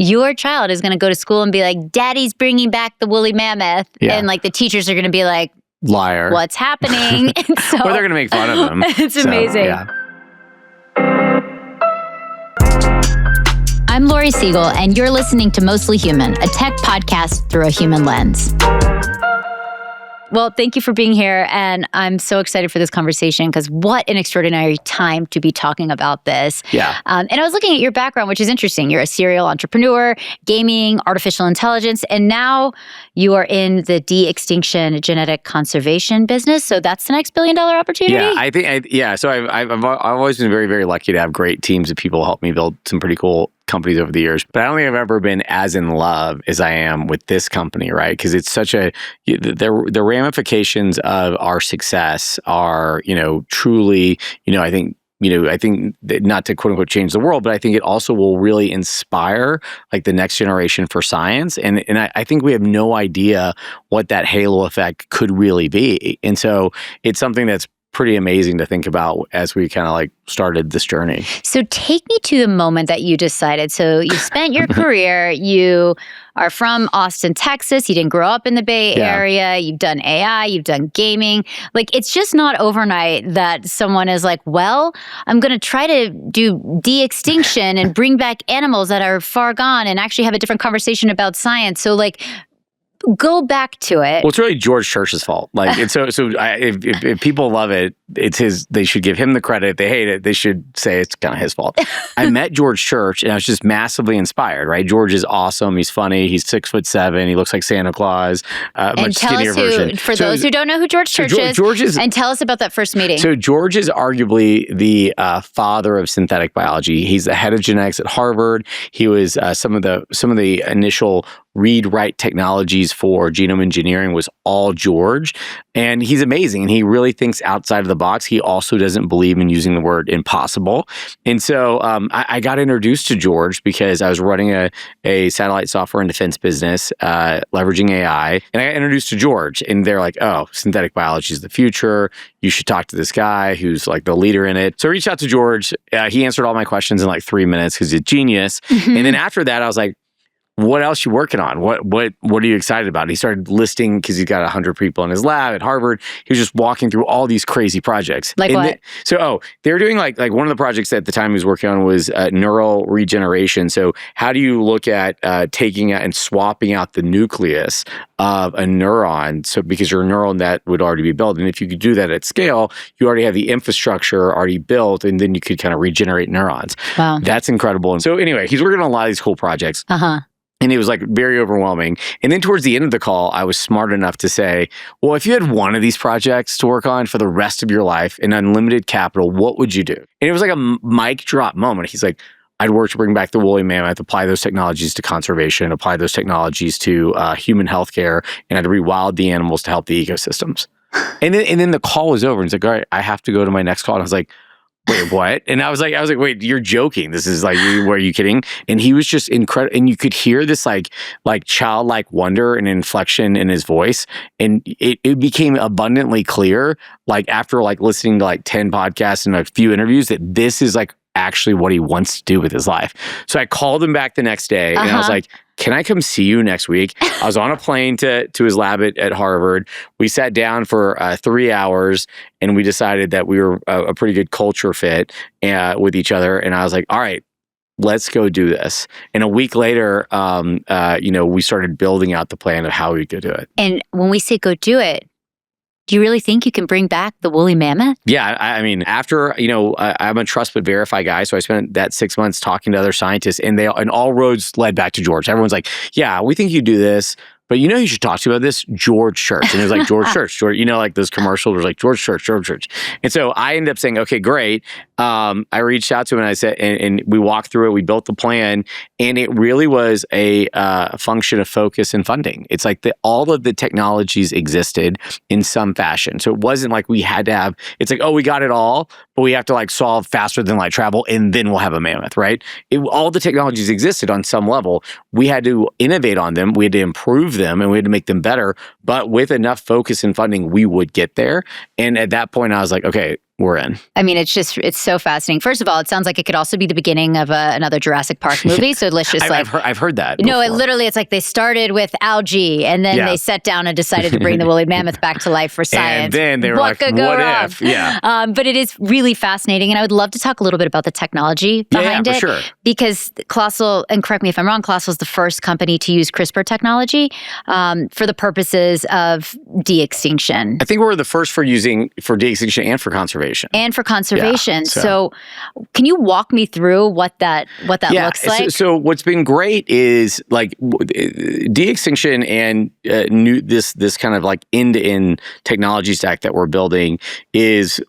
your child is going to go to school and be like, Daddy's bringing back the woolly mammoth. Yeah. And like the teachers are going to be like, liar. What's happening? So, or they're going to make fun of them. It's amazing. Yeah. I'm Laurie Segall, and you're listening to Mostly Human, a tech podcast through a human lens. Well, thank you for being here. And I'm so excited for this conversation because what an extraordinary time to be talking about this. Yeah. And I was looking at your background, which is interesting. You're a serial entrepreneur, gaming, artificial intelligence, and now you are in the de-extinction genetic conservation business. So that's the next billion-dollar opportunity? Yeah, I think, So I've always been very, very lucky to have great teams of people help me build some pretty cool companies over the years. But I don't think I've ever been as in love as I am with this company, right? Because it's such the ramifications of our success are, truly, I think not to quote unquote change the world, but I think it also will really inspire like the next generation for science. And I think we have no idea what that halo effect could really be. And so it's something that's pretty amazing to think about as we kind of like started this journey. So take me to the moment that you decided. So you spent your career, you are from Austin, Texas. You didn't grow up in the Bay Area. You've done AI, you've done gaming. Like, it's just not overnight that someone is like, well, I'm going to try to do de-extinction and bring back animals that are far gone and actually have a different conversation about science. So like, go back to it. Well, it's really George Church's fault. Like, and if people love it, it's his. They should give him the credit. If they hate it, they should say it's kind of his fault. I met George Church, and I was just massively inspired. Right, George is awesome. He's funny. He's 6'7". He looks like Santa Claus. Much skinnier version. For those who don't know who George Church is, and tell us about that first meeting. So George is arguably the father of synthetic biology. He's the head of genetics at Harvard. He was some of the initial read-write technologies for genome engineering was all George. And he's amazing. And he really thinks outside of the box. He also doesn't believe in using the word impossible. And so I got introduced to George because I was running a satellite software and defense business, leveraging AI. And I got introduced to George. And they're like, oh, synthetic biology is the future. You should talk to this guy who's like the leader in it. So I reached out to George. He answered all my questions in like 3 minutes because he's a genius. Mm-hmm. And then after that, I was like, what else you working on? What are you excited about? And he started listing, because he's got 100 people in his lab at Harvard. He was just walking through all these crazy projects. Like what? They were doing like one of the projects at the time he was working on was neural regeneration. So how do you look at taking out and swapping out the nucleus of a neuron? So because your neural net would already be built. And if you could do that at scale, you already have the infrastructure already built, and then you could kind of regenerate neurons. Wow. That's incredible. And so anyway, he's working on a lot of these cool projects. Uh-huh. And it was like very overwhelming. And then towards the end of the call, I was smart enough to say, well, if you had one of these projects to work on for the rest of your life in unlimited capital, what would you do? And it was like a mic drop moment. He's like, I'd work to bring back the woolly mammoth, apply those technologies to conservation, apply those technologies to human healthcare, and I'd rewild the animals to help the ecosystems. And then the call was over. And he's like, all right, I have to go to my next call. And I was like, wait, what? And I was like, wait, you're joking. This is like, were you kidding? And he was just incredible. And you could hear this like childlike wonder and inflection in his voice. And it became abundantly clear, like after like listening to like 10 podcasts and a few interviews, that this is like actually what he wants to do with his life. So I called him back the next day and I was like, can I come see you next week? I was on a plane to his lab at Harvard. We sat down for 3 hours and we decided that we were a pretty good culture fit with each other. And I was like, all right, let's go do this. And a week later, we started building out the plan of how we could do it. And when we say go do it, do you really think you can bring back the woolly mammoth? Yeah, I mean, after, I'm a trust but verify guy, so I spent that 6 months talking to other scientists, and all roads led back to George. Everyone's like, yeah, we think you do this, but you should talk to about this, George Church. And it was like, George Church, like those commercials were like, George Church. And so I ended up saying, okay, great. I reached out to him and I said, and we walked through it, we built the plan, and it really was a function of focus and funding. It's like all of the technologies existed in some fashion. So it wasn't like we had to have, it's like, oh, we got it all, but we have to like solve faster than light travel, and then we'll have a mammoth, right? All the technologies existed on some level. We had to innovate on them. We had to improve them, and we had to make them better. But with enough focus and funding, we would get there. And at that point, I was like, okay, we're in. I mean, it's so fascinating. First of all, it sounds like it could also be the beginning of another Jurassic Park movie. So let's just I've heard that. No, it's like they started with algae and then they sat down and decided to bring the woolly mammoth back to life for science. And then they were what like, what if? Yeah. But it is really fascinating. And I would love to talk a little bit about the technology behind it. For sure. Because Colossal, and correct me if I'm wrong, Colossal is the first company to use CRISPR technology for the purposes of de-extinction. I think we're the first for de-extinction and for conservation. Yeah, so can you walk me through what that looks like? So what's been great is like de-extinction and this kind of like end-to-end technology stack that we're building is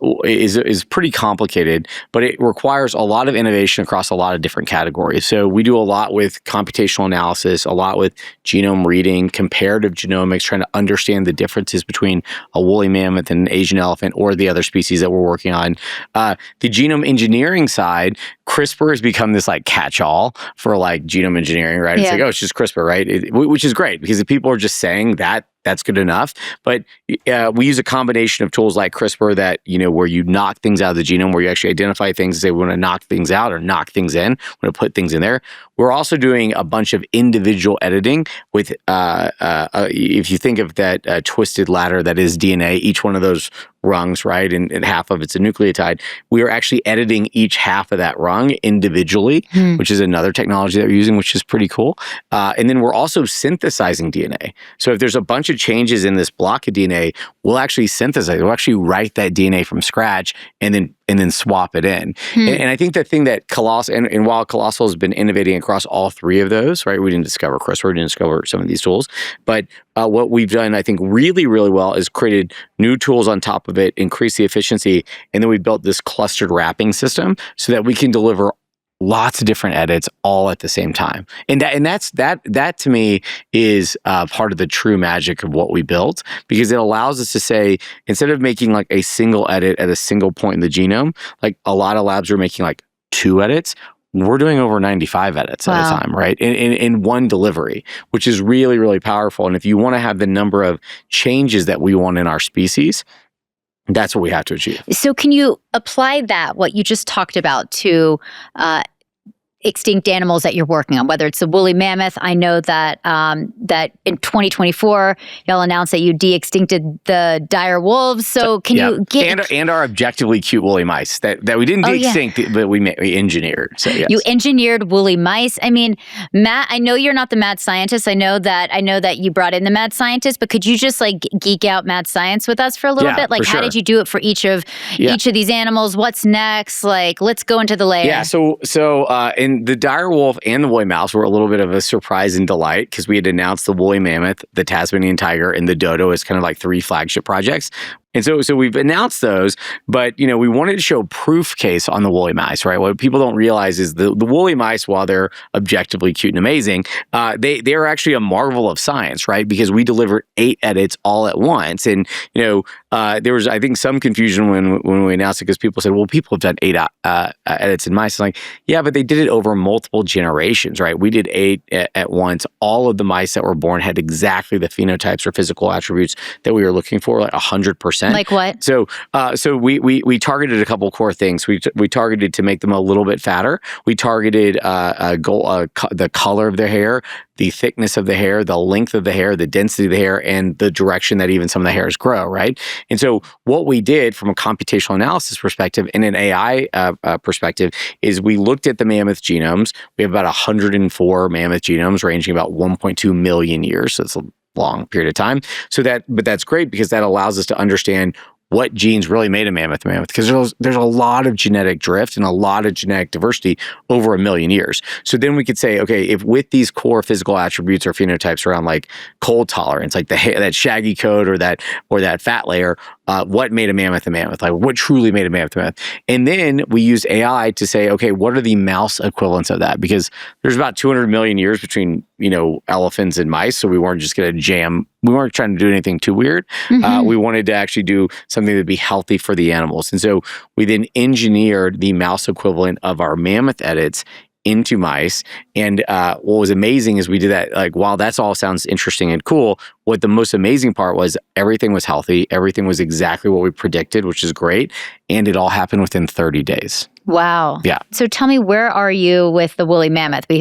pretty complicated, but it requires a lot of innovation across a lot of different categories. So we do a lot with computational analysis, a lot with genome reading, comparative genomics, trying to understand the differences between a woolly mammoth and an Asian elephant or the other species that we're working on. The genome engineering side, CRISPR has become this like catch-all for like genome engineering, right? It's like, oh, it's just CRISPR, right? Which is great because if people are just saying that, that's good enough. But we use a combination of tools like CRISPR that, where you knock things out of the genome, where you actually identify things and say, we want to knock things out or knock things in, we want to put things in there. We're also doing a bunch of individual editing with, if you think of that twisted ladder that is DNA, each one of those rungs, right? And half of it's a nucleotide. We are actually editing each half of that rung individually, which is another technology that we're using, which is pretty cool. And then we're also synthesizing DNA. So if there's a bunch of changes in this block of DNA, we'll actually synthesize. We'll actually write that DNA from scratch and then swap it in. And I think the thing that Colossal, and while Colossal has been innovating across all three of those, right? We didn't discover CRISPR, we didn't discover some of these tools, but what we've done, I think, really, really well is created new tools on top of it, increase the efficiency, and then we built this clustered wrapping system so that we can deliver lots of different edits all at the same time. And that to me is part of the true magic of what we built, because it allows us to say, instead of making like a single edit at a single point in the genome, like a lot of labs are making like 2 edits, we're doing over 95 edits at a time, right? In one delivery, which is really, really powerful. And if you want to have the number of changes that we want in our species, that's what we have to achieve. So can you apply that, what you just talked about, to extinct animals that you're working on, whether it's the woolly mammoth? I know that that in 2024, y'all announced that you de-extincted the dire wolves. So can you get... And our objectively cute woolly mice that we didn't de-extinct, but we engineered. So yes. You engineered woolly mice. I mean, Matt, I know you're not the mad scientist. I know that you brought in the mad scientist, but could you just like geek out mad science with us for a little bit? Like, how did you do it for each of these animals? What's next? Like, let's go into the layer. Yeah. So in the dire wolf and the woolly mouse were a little bit of a surprise and delight, because we had announced the woolly mammoth, the Tasmanian tiger, and the dodo as kind of like 3 flagship projects. And so we've announced those, but we wanted to show proof case on the woolly mice, right? What people don't realize is the woolly mice, while they're objectively cute and amazing, they are actually a marvel of science, right? Because we delivered 8 edits all at once, and there was, I think, some confusion when we announced it, because people said, "Well, people have done 8 edits in mice." It's like, yeah, but they did it over multiple generations, right? We did 8 at once. All of the mice that were born had exactly the phenotypes or physical attributes that we were looking for, like 100%. Like what? So we targeted a couple core things. We targeted to make them a little bit fatter. We targeted the color of their hair, the thickness of the hair, the length of the hair, the density of the hair, and the direction that even some of the hairs grow, right? And so what we did from a computational analysis perspective and an AI perspective is we looked at the mammoth genomes. We have about 104 mammoth genomes ranging about 1.2 million years. So it's a long period of time. But that's great, because that allows us to understand what genes really made a mammoth, because there's a lot of genetic drift and a lot of genetic diversity over 1 million years. So then we could say, okay, if with these core physical attributes or phenotypes around like cold tolerance, like that shaggy coat or that fat layer, what made a mammoth? Like, what truly made a mammoth? And then we use AI to say, okay, what are the mouse equivalents of that? Because there's about 200 million years between elephants and mice, so we weren't just going to jam. We weren't trying to do anything too weird. We wanted to actually do something that would be healthy for the animals. And so we then engineered the mouse equivalent of our mammoth edits into mice. And what was amazing is we did that, like, while that's all sounds interesting and cool, what the most amazing part was everything was healthy. Everything was exactly what we predicted, which is great. And it all happened within 30 days. Wow. Yeah. So tell me, where are you with the woolly mammoth? We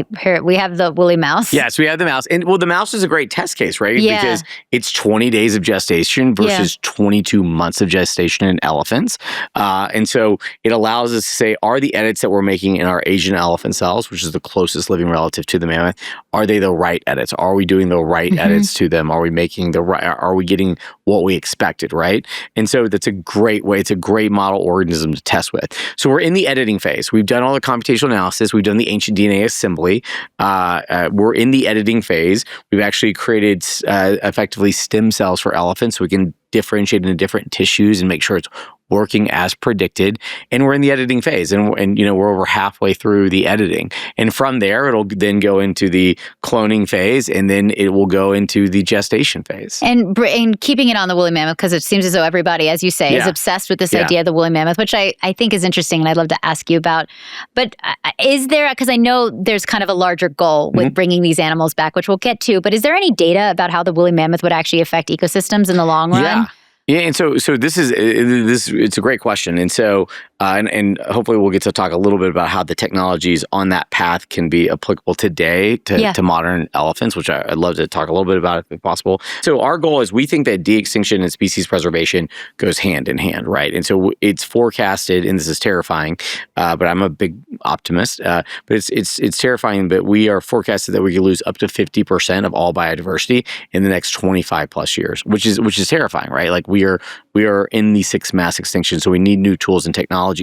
have the woolly mouse. Yes, we have the mouse. And well, the mouse is a great test case, right? Yeah. Because it's 20 days of gestation versus 22 months of gestation in elephants. And so it allows us to say, are the edits that we're making in our Asian elephant cells, which is the closest living relative to the mammoth, are they the right edits? Are we doing the right edits to them? Are we making the right, are we getting what we expected, right? And so that's a great way. It's a great model organism to test with. So we're in the editing phase. We've done all the computational analysis. We've done the ancient DNA assembly. We're in the editing phase. We've actually created effectively stem cells for elephants so we can differentiate into different tissues and make sure it's working as predicted. And we're in the editing phase, and you know, we're over halfway through the editing. And from there, it'll then go into the cloning phase, and then it will go into the gestation phase. And keeping it on the woolly mammoth, because it seems as though everybody, as you say, is obsessed with this idea of the woolly mammoth, which I think is interesting, and I'd love to ask you about. But is there, because I know there's kind of a larger goal with bringing these animals back, which we'll get to, but is there any data about how the woolly mammoth would actually affect ecosystems in the long run? Yeah, and so this is it's a great question, and so and hopefully we'll get to talk a little bit about how the technologies on that path can be applicable today to modern elephants, which I'd love to talk a little bit about if possible. So our goal is, we think that de-extinction and species preservation goes hand in hand, right? And so it's forecasted, and this is terrifying, but I'm a big optimist. But it's terrifying, but we are forecasted that we could lose up to 50% of all biodiversity in the next 25 plus years, which is terrifying, right? Like, we are in the sixth mass extinction, so we need new tools and technologies.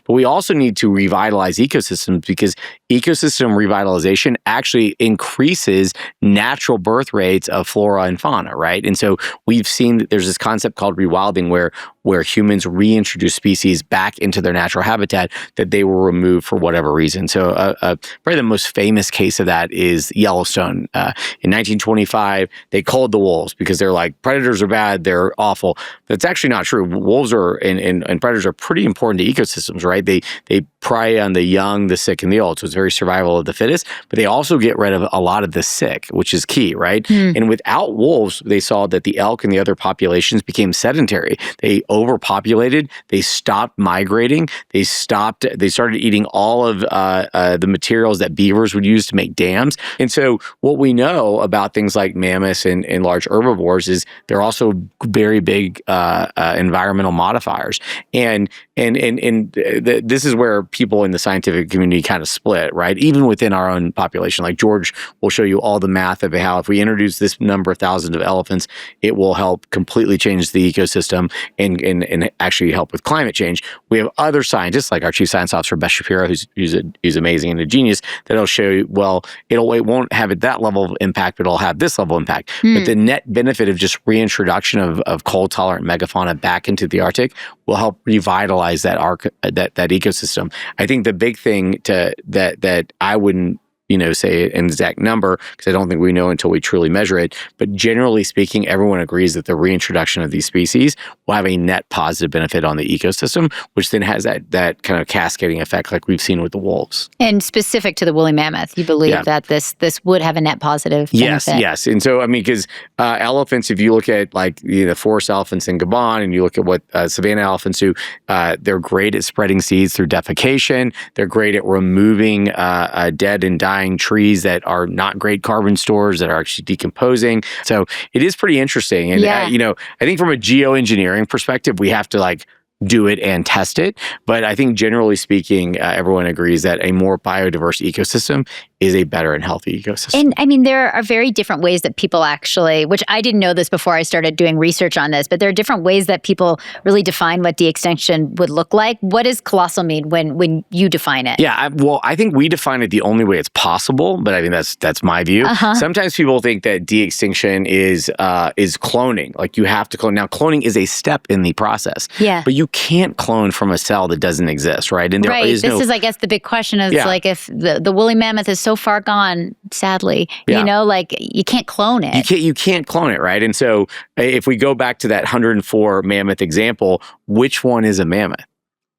But we also need to revitalize ecosystems, because ecosystem revitalization actually increases natural birth rates of flora and fauna, right? And so we've seen that there's this concept called rewilding, where humans reintroduce species back into their natural habitat that they were removed for whatever reason. So probably the most famous case of that is Yellowstone. In 1925, they culled the wolves because they're like, predators are bad, they're awful. That's actually not true. Wolves are and predators are pretty important to ecosystems, right? They prey on the young, the sick, and the old. So it's very survival of the fittest, but they also get rid of a lot of the sick, which is key, right? And without wolves, they saw that the elk and the other populations became sedentary. They overpopulated. They stopped migrating. They started eating all of the materials that beavers would use to make dams. And so what we know about things like mammoths and large herbivores is they're also very big environmental modifiers. And this is where people in the scientific community kind of split, right? Even within our own population. Like, George will show you all the math of how if we introduce this number of thousands of elephants, it will help completely change the ecosystem and actually help with climate change. We have other scientists, like our chief science officer, Beth Shapiro, who's amazing and a genius, that'll show you, well, it won't have at that level of impact, but it'll have this level of impact. But the net benefit of just reintroduction of cold-tolerant megafauna back into the Arctic will help revitalize that ecosystem. I think the big thing that I wouldn't say an exact number, because I don't think we know until we truly measure it. But generally speaking, everyone agrees that the reintroduction of these species will have a net positive benefit on the ecosystem, which then has that kind of cascading effect like we've seen with the wolves. And specific to the woolly mammoth, you believe that this would have a a net positive benefit? Yes. And so, I mean, because elephants, if you look at like the forest elephants in Gabon, and you look at what savanna elephants do, they're great at spreading seeds through defecation. They're great at removing dead and dying trees that are not great carbon stores, that are actually decomposing. So it is pretty interesting. And, I think from a geoengineering perspective, we have to do it and test it. But I think generally speaking, everyone agrees that a more biodiverse ecosystem is a better and healthy ecosystem. And I mean, there are very different ways that people actually, which I didn't know this before I started doing research on this, but there are different ways that people really define what de-extinction would look like. What does colossal mean when you define it? Yeah, I think we define it the only way it's possible, but I think that's my view. Sometimes people think that de-extinction is cloning. Like, you have to clone. Now, cloning is a step in the process. Yeah. But you can't clone from a cell that doesn't exist, right? And this is, I guess, the big question is like, if the woolly mammoth is so far gone, sadly, you can't clone it. You can't clone it, right? And so if we go back to that 104 mammoth example, which one is a mammoth?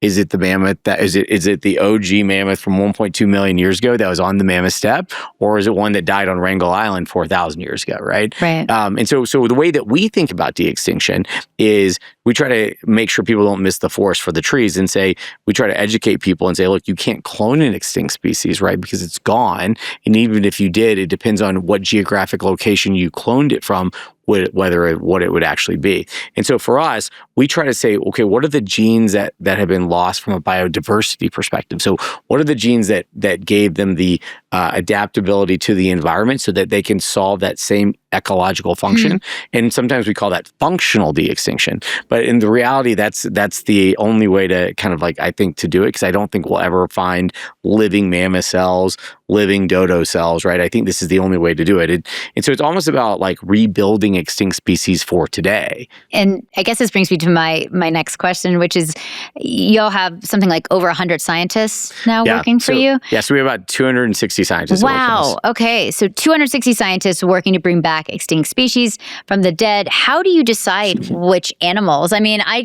Is it the mammoth is it the OG mammoth from 1.2 million years ago that was on the mammoth steppe, or is it one that died on Wrangel Island 4,000 years ago, right? Right. And so the way that we think about de-extinction is we try to make sure people don't miss the forest for the trees, and say we try to educate people and say, look, you can't clone an extinct species, right? Because it's gone, and even if you did, it depends on what geographic location you cloned it from, what it would actually be. And so for us, we try to say, okay, what are the genes that have been lost from a biodiversity perspective? So what are the genes that gave them the adaptability to the environment so that they can solve that same ecological function? And sometimes we call that functional de-extinction. But in the reality, that's the only way to kind of I think to do it, because I don't think we'll ever find living mammoth cells, living dodo cells, right? I think this is the only way to do it. And so it's almost about rebuilding extinct species for today. And I guess this brings me to my next question, which is, y'all have something like over 100 scientists now working for you? Yeah, so we have about 260 scientists. Wow. Okay. So 260 scientists working to bring back extinct species from the dead. How do you decide which animals? I mean, I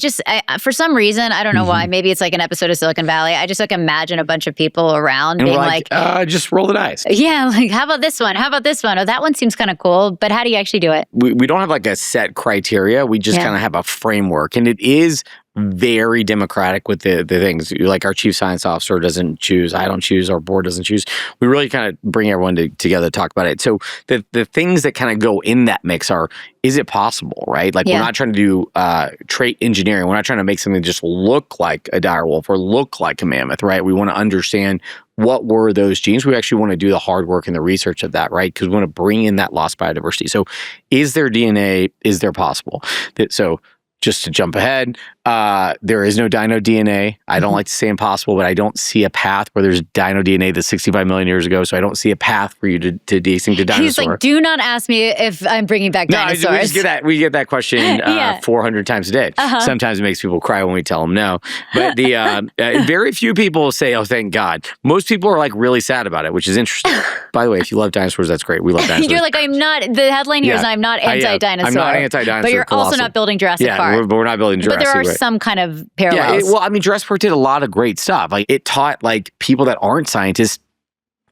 for some reason, I don't know why, maybe it's like an episode of Silicon Valley. I just imagine a bunch of people around and being just roll the dice. Yeah, how about this one? How about this one? Oh, that one seems kind of cool. But how do you actually do it? We don't have a set criteria. We just kind of have a framework, and it is very democratic with the things. Our chief science officer doesn't choose, I don't choose, our board doesn't choose. We really kind of bring everyone together to talk about it. So the things that kind of go in that mix are, is it possible, right? We're not trying to do trait engineering. We're not trying to make something just look like a direwolf or look like a mammoth, right? We want to understand what were those genes. We actually want to do the hard work and the research of that, right? Because we want to bring in that lost biodiversity. So is there DNA? Is there possible? So just to jump ahead, there is no dino DNA. I don't like to say impossible, but I don't see a path where there's dino DNA that's 65 million years ago. So I don't see a path for you to de-extinct a dinosaur. He's like, do not ask me if I'm bringing back dinosaurs. No, we get that question 400 times a day. Sometimes it makes people cry when we tell them no. But very few people say, oh, thank God. Most people are really sad about it, which is interesting. By the way, if you love dinosaurs, that's great. We love dinosaurs. You're I'm not, the headline here is I'm not anti-dinosaur. I'm not anti-dinosaur. But you're also not building Jurassic Park. But we're not building Jurassic. But there are some kind of parallels. Jurassic Park did a lot of great stuff. It taught people that aren't scientists,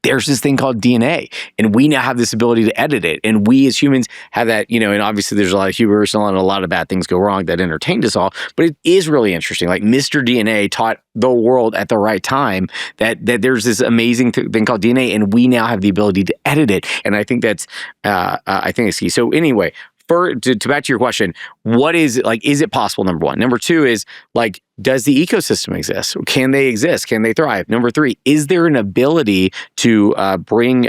there's this thing called DNA, and we now have this ability to edit it. And we as humans have that, and obviously there's a lot of hubris and a lot of bad things go wrong that entertained us all. But it is really interesting. Mr. DNA taught the world at the right time that there's this amazing thing called DNA, and we now have the ability to edit it. And I think that's, I think it's key. So anyway, to back to your question, what is it possible? Number one. Number two is does the ecosystem exist? Can they exist? Can they thrive? Number three, is there an ability to bring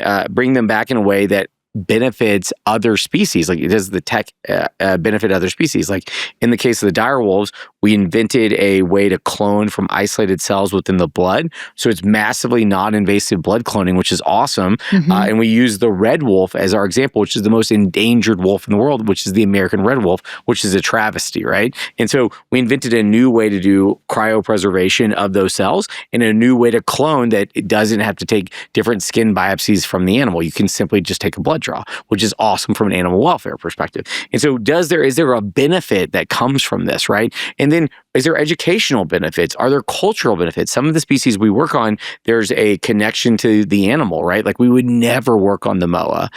them back in a way that benefits other species? Does the tech benefit other species? In the case of the dire wolves, we invented a way to clone from isolated cells within the blood. So it's massively non-invasive blood cloning, which is awesome. And we use the red wolf as our example, which is the most endangered wolf in the world, which is the American red wolf, which is a travesty, right? And so we invented a new way to do cryopreservation of those cells and a new way to clone that it doesn't have to take different skin biopsies from the animal. You can simply just take a blood draw, which is awesome from an animal welfare perspective. And so is there a benefit that comes from this, right? And then is there educational benefits? Are there cultural benefits? Some of the species we work on, there's a connection to the animal, right? We would never work on the moa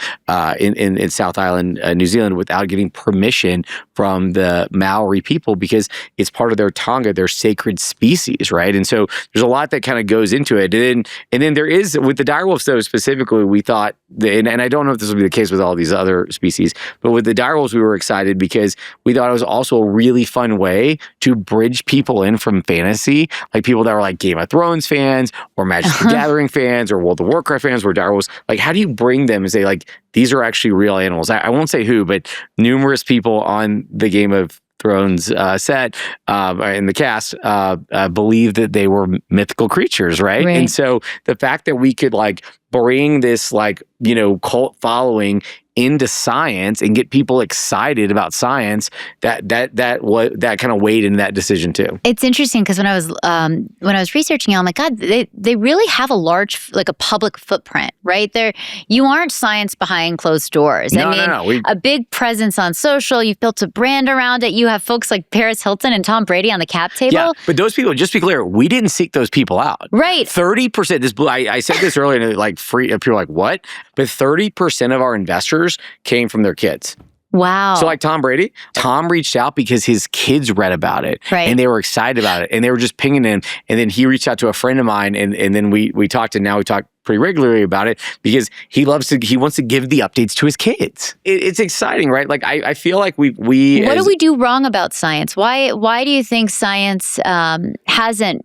in South Island, New Zealand, without getting permission from the Maori people, because it's part of their tonga, their sacred species, right? And so there's a lot that kind of goes into it. And then there is, with the direwolves though, specifically, we thought, and I don't know if this will be the case with all these other species, but with the direwolves, we were excited because we thought it was also a really fun way to bridge people in from fantasy, people that were Game of Thrones fans or Magic the Gathering fans or World of Warcraft fans, were direwolves. How do you bring them and say, these are actually real animals? I won't say who, but numerous people on the Game of Thrones set in the cast believe that they were mythical creatures, right? And so the fact that we could bring this like, cult following into science and get people excited about science, that kind of weighed in that decision too. It's interesting because when I was researching it, I'm like, God, they really have a large, like a public footprint, right? You aren't science behind closed doors. No. A big presence on social. You've built a brand around it. You have folks like Paris Hilton and Tom Brady on the cap table. Yeah, but those people, just to be clear, we didn't seek those people out. Right. 30%. I said this earlier, and like people are like, what? But 30% of our investors came from their kids. Wow. So like Tom Brady, Tom reached out because his kids read about it, right, and they were excited about it, and they were just pinging him. And then he reached out to a friend of mine, and then we talked, and now we talk pretty regularly about it because he wants to give the updates to his kids. It's exciting, right? Like I feel like we what do we do wrong about science? Why do you think science hasn't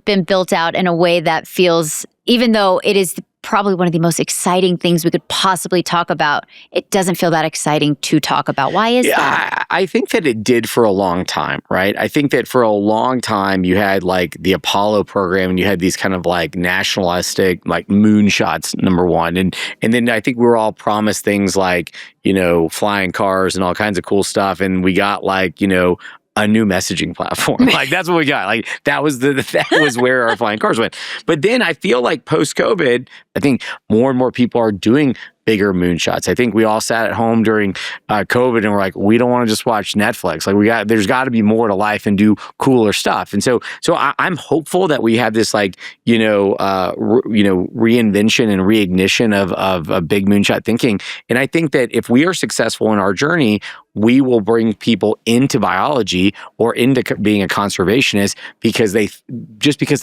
been built out in a way that feels, even though it is probably one of the most exciting things we could possibly talk about, it doesn't feel that exciting to talk about? Why is that? I think that it did for a long time, right? I think that for a long time you had like the Apollo program, and you had these kind of like nationalistic like moonshots, number one. And then I think we were all promised things like, flying cars and all kinds of cool stuff. And we got like, a new messaging platform. Like that's what we got. Like that was where our flying cars went. But then I feel like post-COVID, I think more and more people are doing bigger moonshots. I think we all sat at home during COVID and we're like, we don't want to just watch Netflix. Like there's got to be more to life and do cooler stuff. And so I'm hopeful that we have this like, reinvention and reignition of big moonshot thinking. And I think that if we are successful in our journey, we will bring people into biology or into being a conservationist because they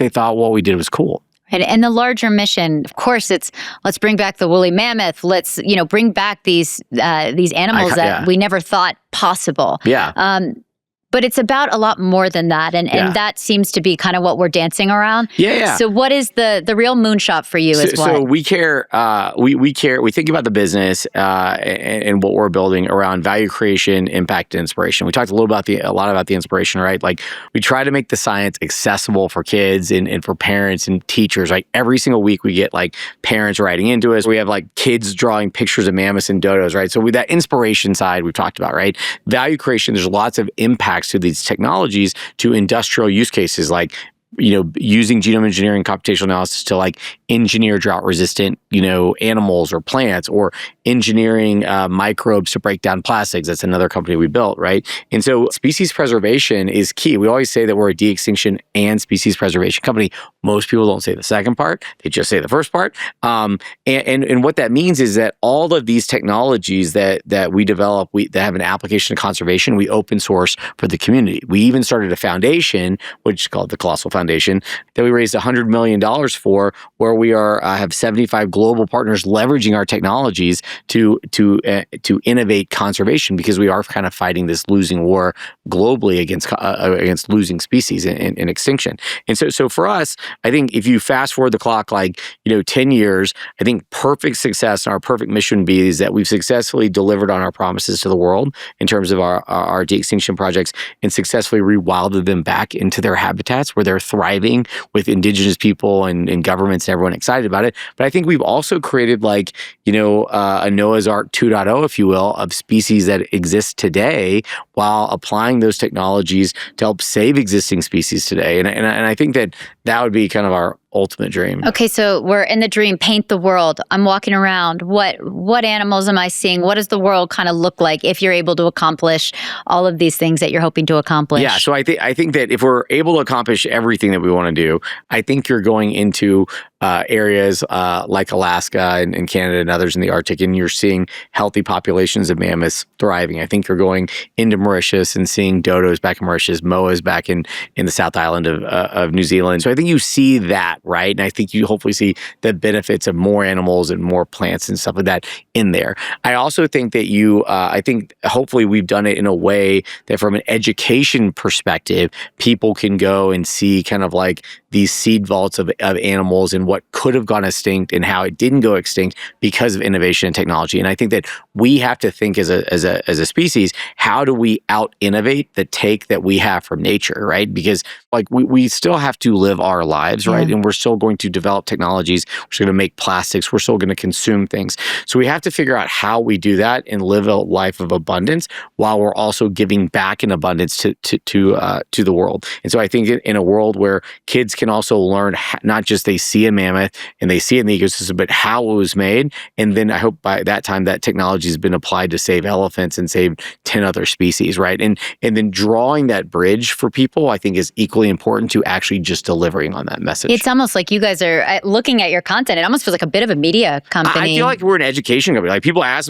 thought what we did was cool. And the larger mission, of course, it's let's bring back the woolly mammoth. Let's bring back these animals that we never thought possible. Yeah. But it's about a lot more than that, and that seems to be kind of what we're dancing around. Yeah. So what is the real moonshot for you? So we care. We care. We think about the business and what we're building around value creation, impact, and inspiration. We talked a lot about the inspiration, right? Like we try to make the science accessible for kids and for parents and teachers. Like every single week, we get like parents writing into us. We have like kids drawing pictures of mammoths and dodos, right? So with that inspiration side, we've talked about, right? Value creation. There's lots of impact to these technologies to industrial use cases like using genome engineering, computational analysis to like engineer drought resistant, animals or plants, or engineering microbes to break down plastics. That's another company we built, right? And so species preservation is key. We always say that we're a de-extinction and species preservation company. Most people don't say the second part. They just say the first part. And what that means is that all of these technologies that we develop, that have an application to conservation, we open source for the community. We even started a foundation, which is called the Colossal Foundation, that we raised $100 million for, where we have 75 global partners leveraging our technologies to innovate conservation, because we are kind of fighting this losing war globally against losing species and extinction. And so for us, I think if you fast forward the clock 10 years, I think perfect success and our perfect mission would be is that we've successfully delivered on our promises to the world in terms of our de-extinction projects and successfully rewilded them back into their habitats where they're thriving with indigenous people and governments and everyone excited about it. But I think we've also created a Noah's Ark 2.0, if you will, of species that exist today while applying those technologies to help save existing species today. And I think that would be kind of our ultimate dream. Okay, so we're in the dream, paint the world. I'm walking around. What animals am I seeing? What does the world kind of look like if you're able to accomplish all of these things that you're hoping to accomplish? Yeah, so I think that if we're able to accomplish everything that we want to do, I think you're going into areas like Alaska and Canada and others in the Arctic, and you're seeing healthy populations of mammoths thriving. I think you're going into Mauritius and seeing dodos back in Mauritius, moas back in the South Island of New Zealand. So I think you see that, right? And I think you hopefully see the benefits of more animals and more plants and stuff like that in there. I also think that I think hopefully we've done it in a way that from an education perspective, people can go and see kind of like these seed vaults of animals and what could have gone extinct and how it didn't go extinct because of innovation and technology. And I think that we have to think as a species, how do we out innovate the take that we have from nature, right? Because like we still have to live our lives, right? And We're still going to develop technologies. We're still going to make plastics. We're still going to consume things. So we have to figure out how we do that and live a life of abundance while we're also giving back in abundance to the world. And so I think in a world where kids can also learn not just they see a mammoth and they see it in the ecosystem, but how it was made. And then I hope by that time that technology has been applied to save elephants and save 10 other species, right? And then drawing that bridge for people, I think, is equally important to actually just delivering on that message. It's almost like you guys are looking at your content. It almost feels like a bit of a media company. I feel like we're an education company. Like people ask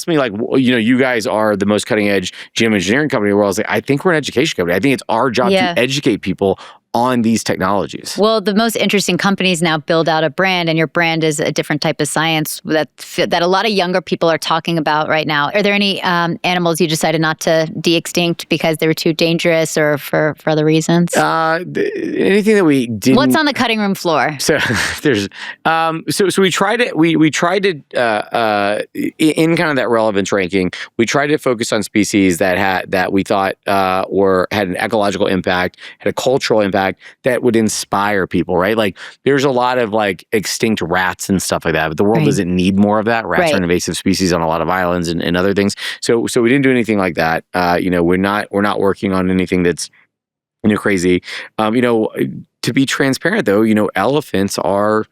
me like, you guys are the most cutting edge geoengineering company in the world. I was like, I think we're an education company. I think it's our job to educate people on these technologies. Well, the most interesting companies now build out a brand, and your brand is a different type of science that a lot of younger people are talking about right now. Are there any animals you decided not to de-extinct because they were too dangerous or for other reasons? Anything that we didn't. What's on the cutting room floor? So there's so we tried it. We tried to in kind of that relevance ranking. We tried to focus on species that we thought had an ecological impact, had a cultural impact that would inspire people, right? Like there's a lot of like extinct rats and stuff like that, but the world doesn't need more of that. Rats are an invasive species on a lot of islands and other things. So we didn't do anything like that. We're not working on anything that's crazy. To be transparent though, elephants are.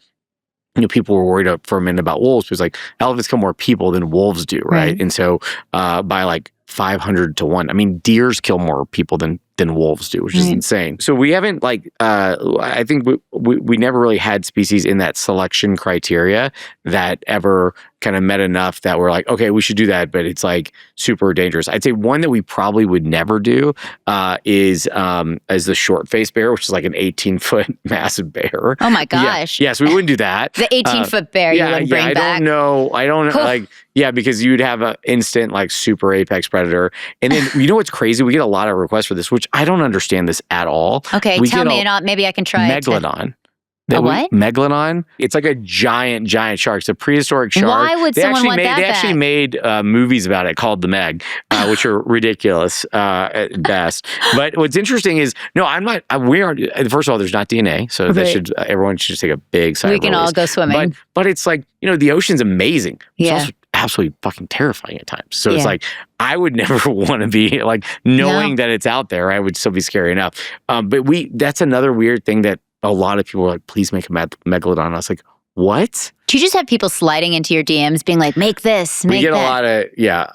People were worried for a minute about wolves because like elephants kill more people than wolves do, right? And so by like 500 to 1, I mean, deers kill more people than wolves do, which is insane. So we haven't I think we never really had species in that selection criteria that ever kind of met enough that we're like, okay, we should do that, but it's like super dangerous. I'd say one that we probably would never do is the short-faced bear, which is like an 18-foot massive bear. Oh my gosh. Yes, we wouldn't do that. The 18-foot bear you wouldn't bring back. I don't know. Because you'd have an instant like super apex predator. And then what's crazy? We get a lot of requests for this, which I don't understand this at all. Okay, tell me, and maybe I can try Megalodon. A what? Megalodon. It's like a giant shark. It's a prehistoric shark. Why would someone want that? They actually made movies about it called The Meg, which are ridiculous at best. But what's interesting is, no, I'm not. We are. First of all, there's not DNA, so everyone should just take a big sigh. We can all go swimming. But it's like the ocean's amazing. It's also absolutely fucking terrifying at times. So it's like I would never want to be like knowing that it's out there. I would still be scary enough. But that's another weird thing that a lot of people were like, please make a megalodon. I was like, what? Do you just have people sliding into your DMs being like, make this, make that? We get a lot of,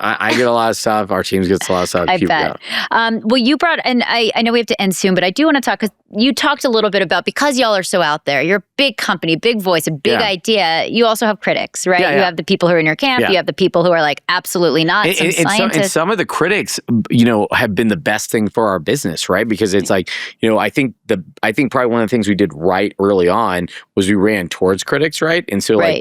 I get a lot of stuff. Our team gets a lot of stuff. I bet. Well, you brought, and I know we have to end soon, but I do want to talk, because you talked a little bit about, because y'all are so out there, you're a big company, big voice, a big idea, you also have critics, right? You have the people who are in your camp, you have the people who are like, absolutely not, and some of the critics, have been the best thing for our business, right? Because it's like, I think probably one of the things we did right early on was we ran towards critics, right? And so I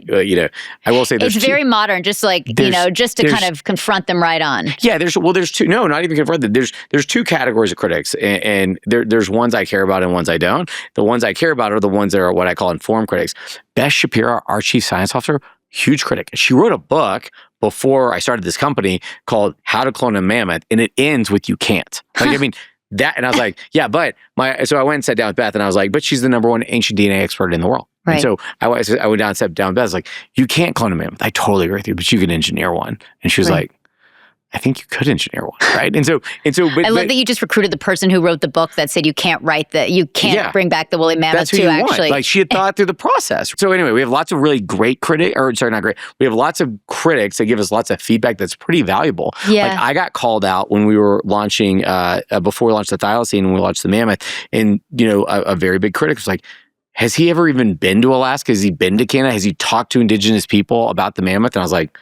will say it's very modern, just like, just to kind of confront them right on. Yeah, there's two, no, not even confront them. There's two categories of critics, and there's ones I care about and ones I don't. The ones I care about are the ones that are what I call informed critics. Beth Shapiro, our chief science officer, huge critic. She wrote a book before I started this company called How to Clone a Mammoth, and it ends with you can't. I mean, that, and I was like, so I went and sat down with Beth, and I was like, but she's the number one ancient DNA expert in the world. Right. And so I went down and sat down with Beth. I was like, you can't clone a mammoth. I totally agree with you, but you can engineer one. And she was like, I think you could engineer one, right? And so, but, I love that you just recruited the person who wrote the book that said you can't bring back the woolly mammoth to actually. Like she had thought through the process. So anyway, we have lots of really great we have lots of critics that give us lots of feedback that's pretty valuable. Yeah. Like I got called out when we were launching, before we launched the thylacine and we launched the mammoth, and a very big critic was like, has he ever even been to Alaska? Has he been to Canada? Has he talked to indigenous people about the mammoth? And I was like,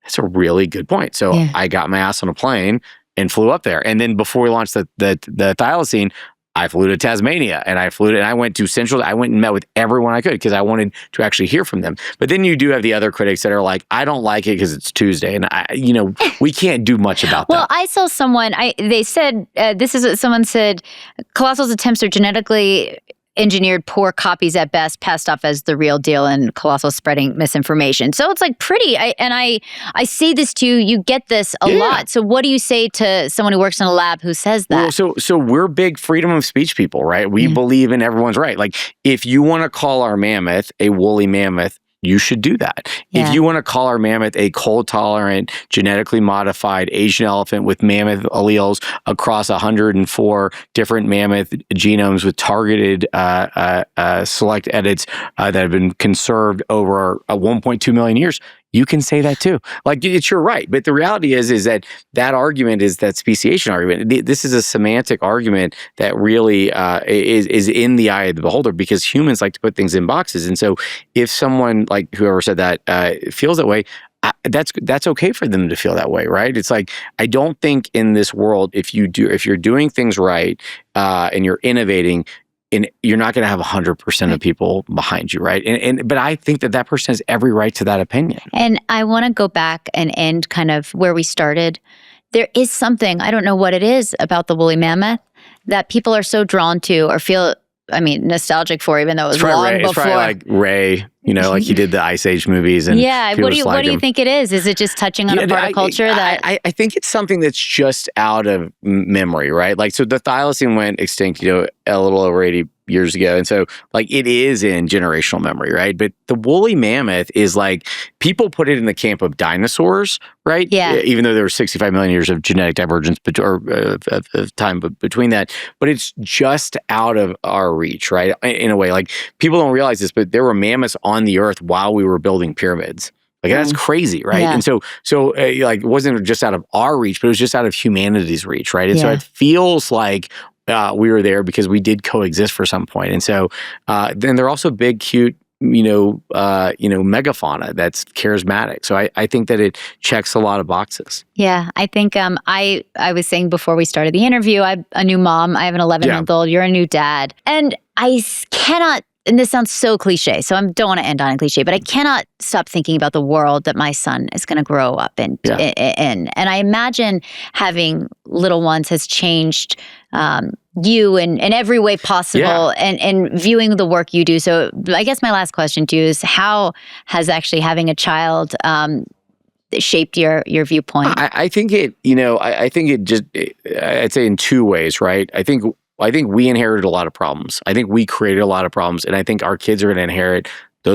that's a really good point. So I got my ass on a plane and flew up there. And then before we launched the thylacine, I flew to Tasmania and I went to Central. I went and met with everyone I could because I wanted to actually hear from them. But then you do have the other critics that are like, I don't like it because it's Tuesday. And we can't do much about that. Well, I saw someone, someone said, Colossal's attempts are genetically engineered poor copies at best, passed off as the real deal, and Colossal spreading misinformation. So it's like pretty. I say this to you. You get this a lot. So what do you say to someone who works in a lab who says that? Well, so we're big freedom of speech people, right? We believe in everyone's right. Like if you want to call our mammoth a woolly mammoth, you should do that. If you want to call our mammoth a cold-tolerant, genetically modified Asian elephant with mammoth alleles across 104 different mammoth genomes with targeted select edits that have been conserved over 1.2 million years, you can say that too. Like it's your right. But the reality is that argument is that speciation argument. This is a semantic argument that really is in the eye of the beholder, because humans like to put things in boxes. And so if someone like whoever said that feels that way, that's okay for them to feel that way, right? It's like, I don't think in this world, if you're doing things right and you're innovating, and you're not going to have 100% of people behind you, right? But I think that person has every right to that opinion. And I want to go back and end kind of where we started. There is something, I don't know what it is, about the woolly mammoth that people are so drawn to or feel, nostalgic for, even though it was long before. It's probably like Ray, like he did the Ice Age movies. And what do you think it is? Is it just touching on a part of culture that... I think it's something that's just out of memory, right? Like, so the thylacine went extinct, a little over 80 years ago. And so like it is in generational memory, right? But the woolly mammoth is like, people put it in the camp of dinosaurs, right? Yeah. Even though there were 65 million years of genetic divergence of time between that, but it's just out of our reach, right? In a way, like people don't realize this, but there were mammoths on the earth while we were building pyramids. Like that's crazy, right? Yeah. And so like it wasn't just out of our reach, but it was just out of humanity's reach, right? And so it feels like we were there because we did coexist for some point. And so then they're also big, cute, megafauna that's charismatic. So I think that it checks a lot of boxes. Yeah, I think I was saying before we started the interview, I'm a new mom. I have an 11-month-old. You're a new dad. And I cannot, and this sounds so cliche, so I don't want to end on a cliche, but I cannot stop thinking about the world that my son is going to grow up in. And I imagine having little ones has changed you in every way possible and viewing the work you do. So I guess my last question to you is, how has actually having a child shaped your viewpoint? I think it, I'd say in two ways, right? I think we inherited a lot of problems. I think we created a lot of problems, and I think our kids are going to inherit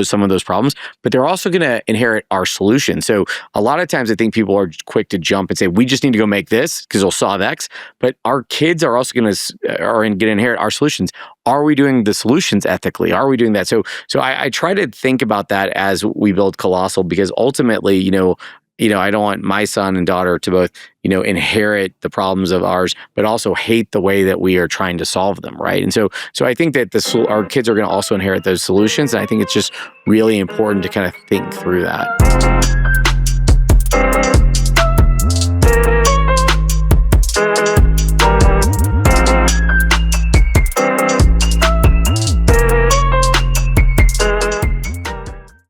some of those problems, but they're also going to inherit our solutions. So a lot of times I think people are quick to jump and say, we just need to go make this because it'll solve X, but our kids are also going to inherit our solutions. Are we doing the solutions ethically? Are we doing that? So I try to think about that as we build Colossal, because ultimately, I don't want my son and daughter to both, inherit the problems of ours, but also hate the way that we are trying to solve them, right? And so I think that our kids are going to also inherit those solutions, and I think it's just really important to kind of think through that.